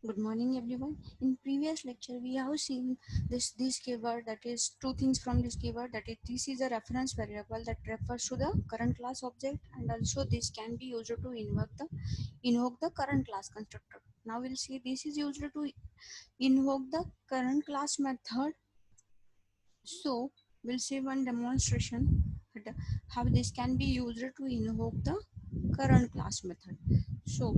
Good morning, everyone. In previous lecture, we have seen this keyword, that is two things from this keyword, that is this is a reference variable that refers to the current class object, and also this can be used to invoke the current class constructor. Now we'll see this is used to invoke the current class method. So we'll see one demonstration that how this can be used to invoke the current class method. So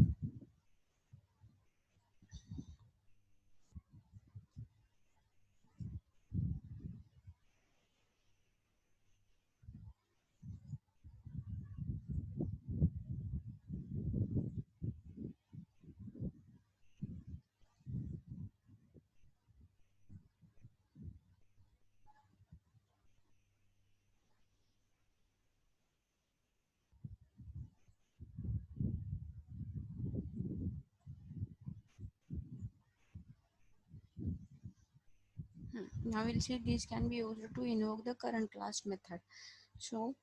now we'll see this can be used to invoke the current class method. So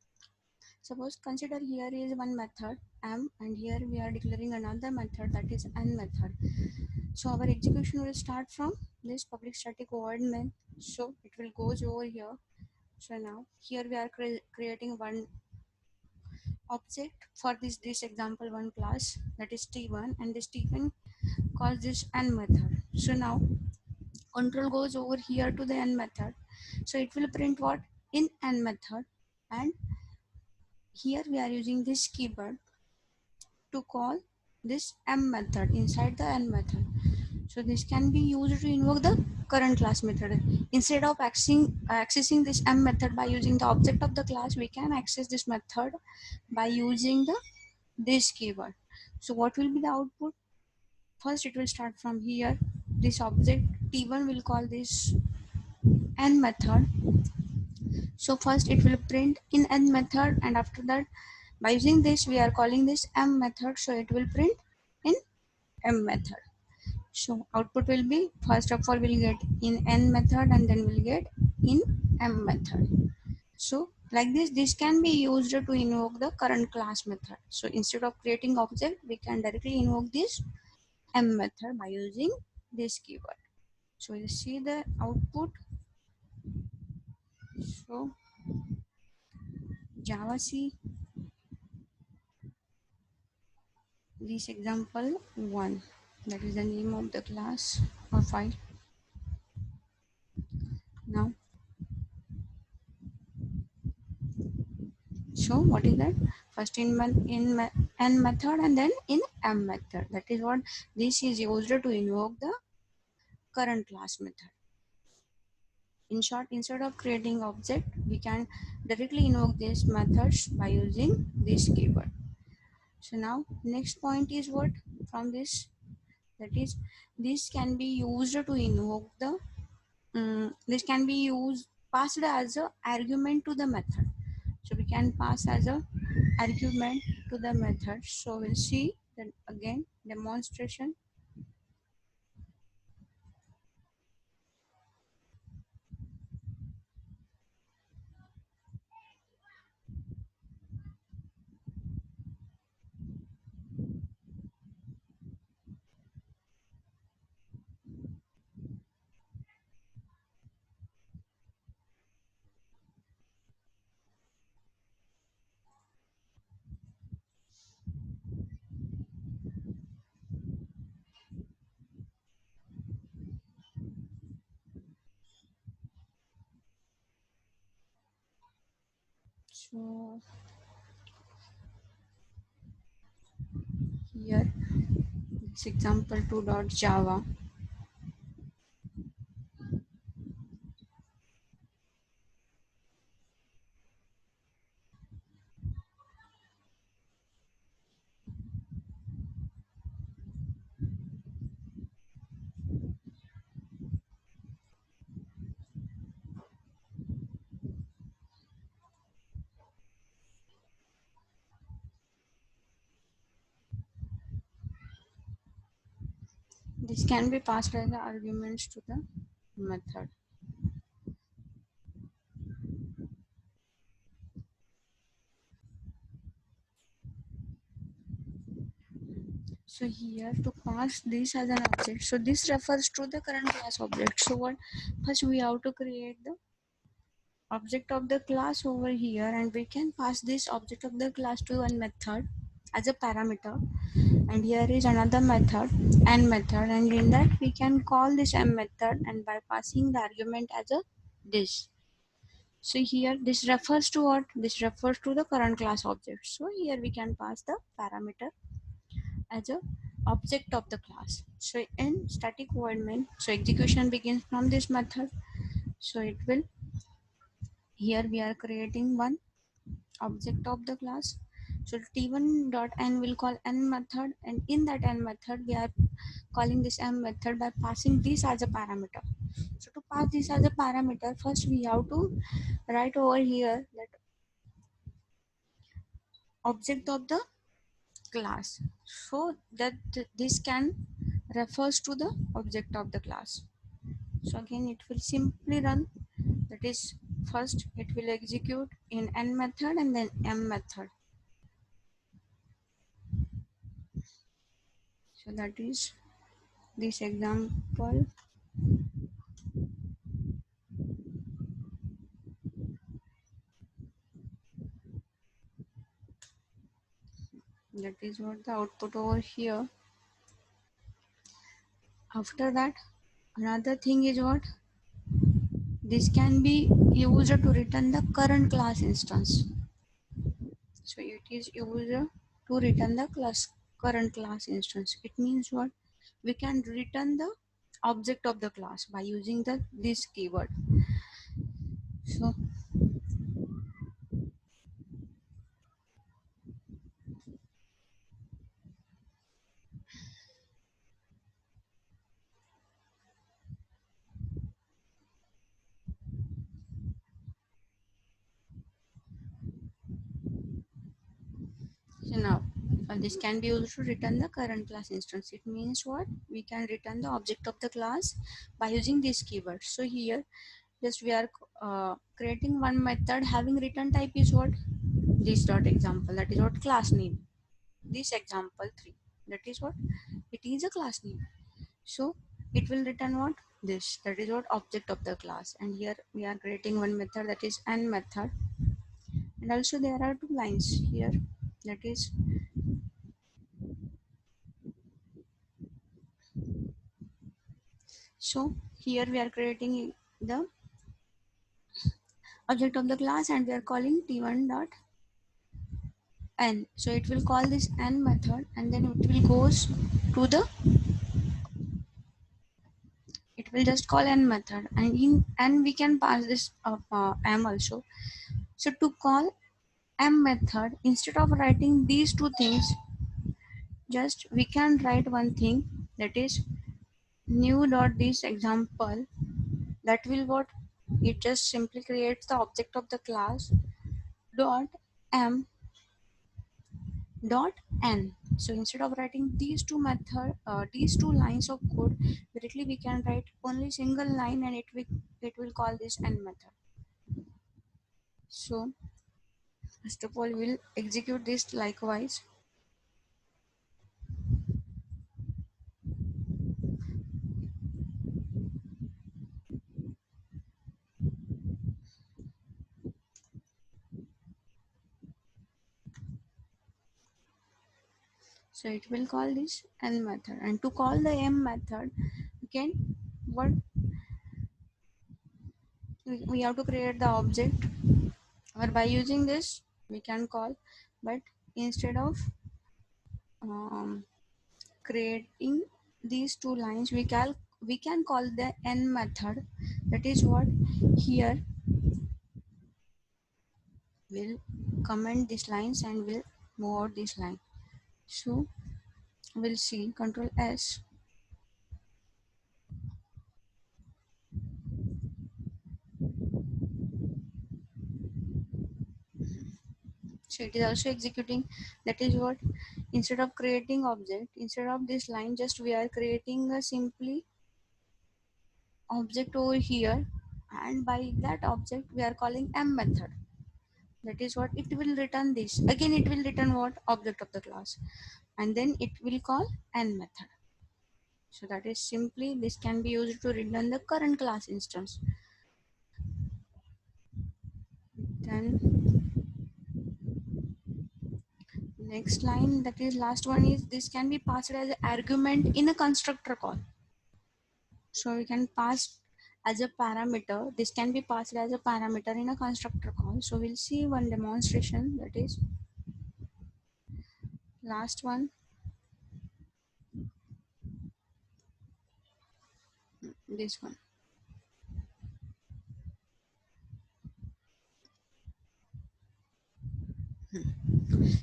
suppose consider here is one method m, and here we are declaring another method, that is n method. So our execution will start from this public static void main. So it will goes over here. So now here we are creating one object for this example one class, that is t1, and this t1 calls this n method. So now control goes over here to the n method. So it will print what in n method, and here we are using this keyword to call this m method inside the n method. So this can be used to invoke the current class method. Instead of accessing this m method by using the object of the class, we can access this method by using the this keyword. So what will be the output? First it will start from here. This object t1 will call this n method. So first it will print in n method, and after that by using this we are calling this m method, so it will print in m method. So output will be, first of all we'll get in n method, and then we'll get in m method. So like this can be used to invoke the current class method. So instead of creating object, we can directly invoke this m method by using this keyword. So you see the output. So Java C, this example 1, that is the name of the class or file. Now so what is that? First n method, and then in m method. That is what this is used to invoke the current class method. In short, instead of creating object, we can directly invoke these methods by using this keyword. So now next point is what from this, that is this can be used to invoke the this can be used passed as a argument to the method. So we can pass as a argument to the method. So we'll see that again demonstration. So here it's example 2.java. This can be passed as the arguments to the method. So here to pass this as an object, so this refers to the current class object. So what, first we have to create the object of the class over here, and we can pass this object of the class to one method as a parameter, and here is another method, n method, and in that we can call this m method, and by passing the argument as a this. So here this refers to what, this refers to the current class object. So here we can pass the parameter as a object of the class. So in static void main, so execution begins from this method. So it will, here we are creating one object of the class. So t1 dot n will call n method, and in that n method we are calling this m method by passing this as a parameter. So to pass this as a parameter, first we have to write over here that object of the class, so that this can refers to the object of the class. So again it will simply run, that is first it will execute in n method and then m method. So that is this example. That is what the output over here. After that, another thing is what, this can be used to return the current class instance. So it is used to return the class current class instance. It means what, we can return the object of the class by using the this keyword. So So now this can be used to return the current class instance. It means what? We can return the object of the class by using this keyword. So here just we are creating one method having return type is what? This dot example, that is what, class name. This example 3, that is what? It is a class name. So it will return what? This, that is what, object of the class. And here we are creating one method, that is n method. And also there are two lines here, that is, so here we are creating the object of the class and we are calling t1 dot n. So it will call this n method and then it will goes to the, it will just call n method, and in n we can pass this m also. So to call m method, instead of writing these two things, just we can write one thing, that is new dot this example. That will what, it just simply creates the object of the class dot m dot n. So instead of writing these two these two lines of code, directly we can write only single line and it will call this n method. So first of all we'll execute this likewise. So it will call this n method, and to call the m method again, what, we have to create the object, or by using this we can call, but instead of um, creating these two lines, we can call the n method, that is what, here we'll comment these lines and we'll move out this line. So we'll see control s. So it is also executing, that is what, instead of creating object, instead of this line, just we are creating a simply object over here, and by that object we are calling m method. That is what, it will return this, again it will return what, object of the class. and then it will call n method. So that is simply, this can be used to return the current class instance. Then next line, that is last one, is this can be passed as an argument in a constructor call. So we can pass as a parameter, this can be passed as a parameter in a constructor call. So we'll see one demonstration, that is last one, this one.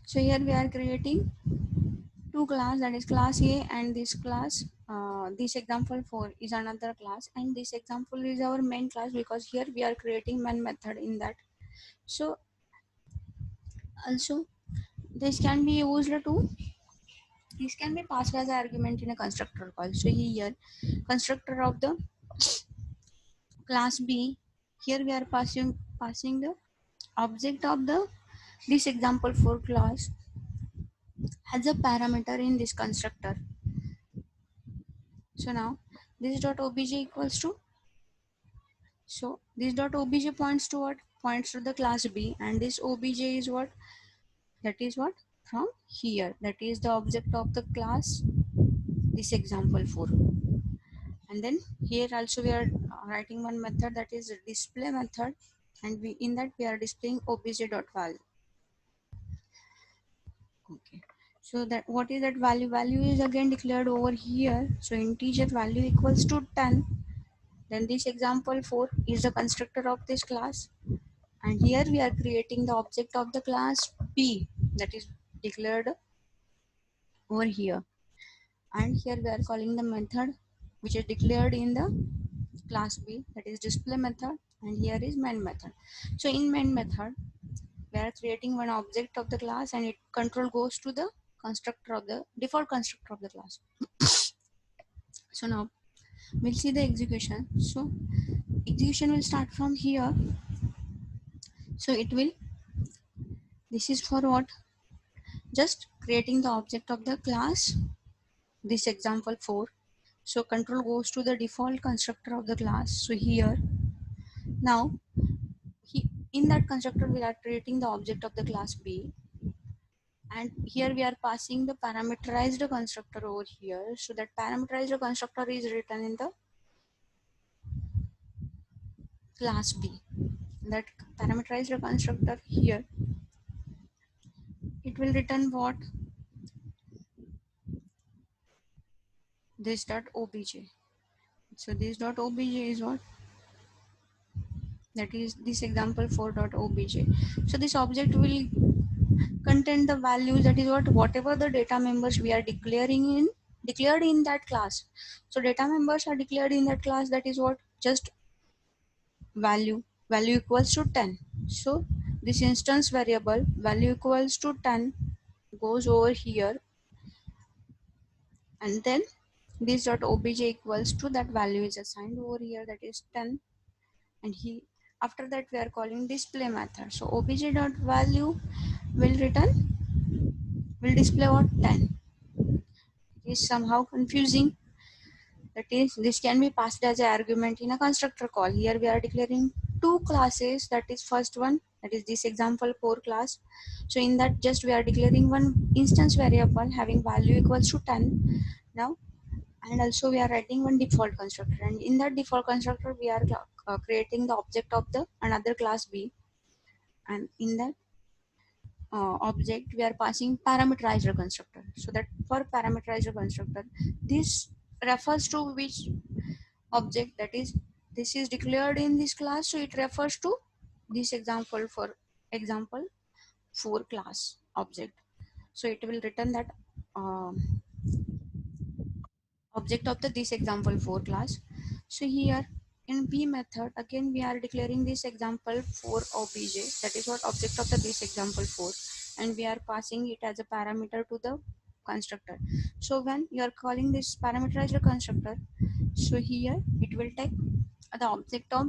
So here we are creating two class, that is class A and this class. This example 4 is another class, and this example is our main class, because here we are creating main method in that. So also this can be used to, this can be passed as an argument in a constructor call. So here constructor of the class B, here we are passing the object of the this example 4 class as a parameter in this constructor. So now this dot obj equals to, so this dot obj points to what? Points to the class B, and this obj is what? That is what? From here. That is the object of the class, this example 4. And then here also we are writing one method, that is a display method, and we in that we are displaying obj dot value. Okay. So that what is that value? Value is again declared over here. So integer value equals to 10. Then this example 4 is the constructor of this class, and here we are creating the object of the class B, that is declared over here, and here we are calling the method which is declared in the class B, that is display method, and here is main method. So in main method we are creating one object of the class, and it control goes to the constructor of the default constructor of the class. So now we'll see the execution. So execution will start from here. So it will, this is for what? Just creating the object of the class, this example 4. So control goes to the default constructor of the class. So here now in that constructor we are creating the object of the class B, and here we are passing the parameterized constructor over here. So that parameterized constructor is written in the class B. That parameterized constructor here, it will return what? This dot obj. So this dot obj is what? That is this example 4 dot obj. So this object will contain the values, that is what? Whatever the data members we are declared in that class. So data members are declared in that class, that is what? Just value equals to 10. So this instance variable value equals to 10 goes over here, and then this dot obj equals to that value is assigned over here, that is 10, and he after that we are calling display method. So obj dot value will display what? 10. It is somehow confusing. That is, this can be passed as an argument in a constructor call. Here we are declaring two classes, that is first one, that is this example 4 class. So in that just we are declaring one instance variable having value equals to 10 now, and also we are writing one default constructor, and in that default constructor we are creating the object of the another class B, and in that object we are passing parameterized constructor. So that for parameterized constructor, this refers to which object? That is, this is declared in this class, so it refers to this example, for example 4 class object. So it will return that object of the this example 4 class. So here in B method again we are declaring this example 4 obj, that is what? Object of the this example 4, and we are passing it as a parameter to the constructor. So when you are calling this parameterized constructor, so here it will take the object of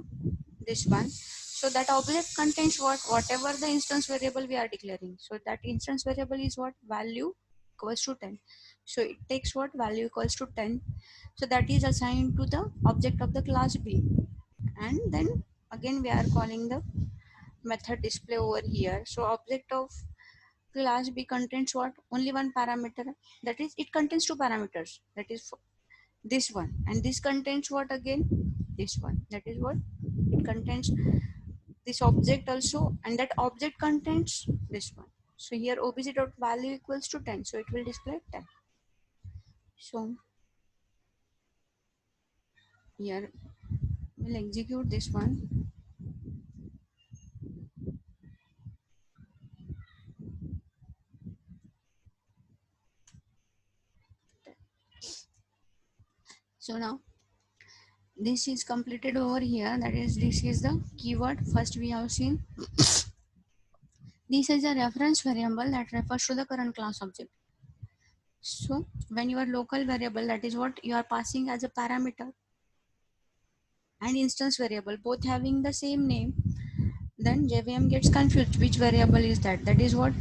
this one. So that object contains what? Whatever the instance variable we are declaring. So that instance variable is what? Value equals to 10. So it takes what value equals to 10. So that is assigned to the object of the class B. And then again we are calling the method display over here. So object of class B contains what? Only one parameter. That is, it contains two parameters. That is this one, and this contains what again? This one. That is what? It contains this object also, and that object contains this one. So here obj dot value equals to 10. So it will display 10. So here we'll execute this one. So now this is completed over here. That is, this is the keyword. First we have seen this is a reference variable that refers to the current class object. So when your local variable, that is what you are passing as a parameter, and instance variable both having the same name, then JVM gets confused which variable is that. That is what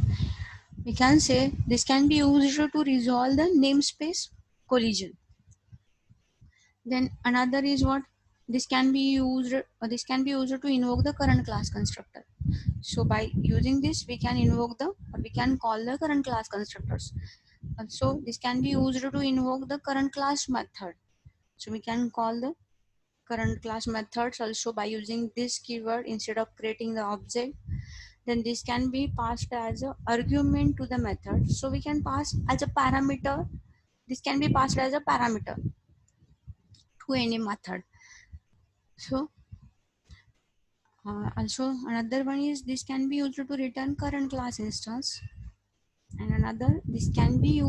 we can say. This can be used to resolve the namespace collision. Then another is what? This can be used to invoke the current class constructor. So by using this we can invoke the, or we can call the current class constructors. So this can be used to invoke the current class method. So we can call the current class methods also by using this keyword instead of creating the object. Then this can be passed as an argument to the method. So we can pass as a parameter. This can be passed as a parameter to any method. So also another one is this can be used to return current class instance, and another this can be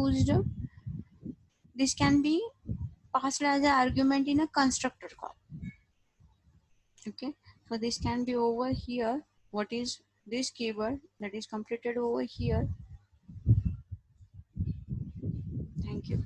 passed as an argument in a constructor call. Okay, so this can be over here. What is this keyword that is completed over here? Thank you.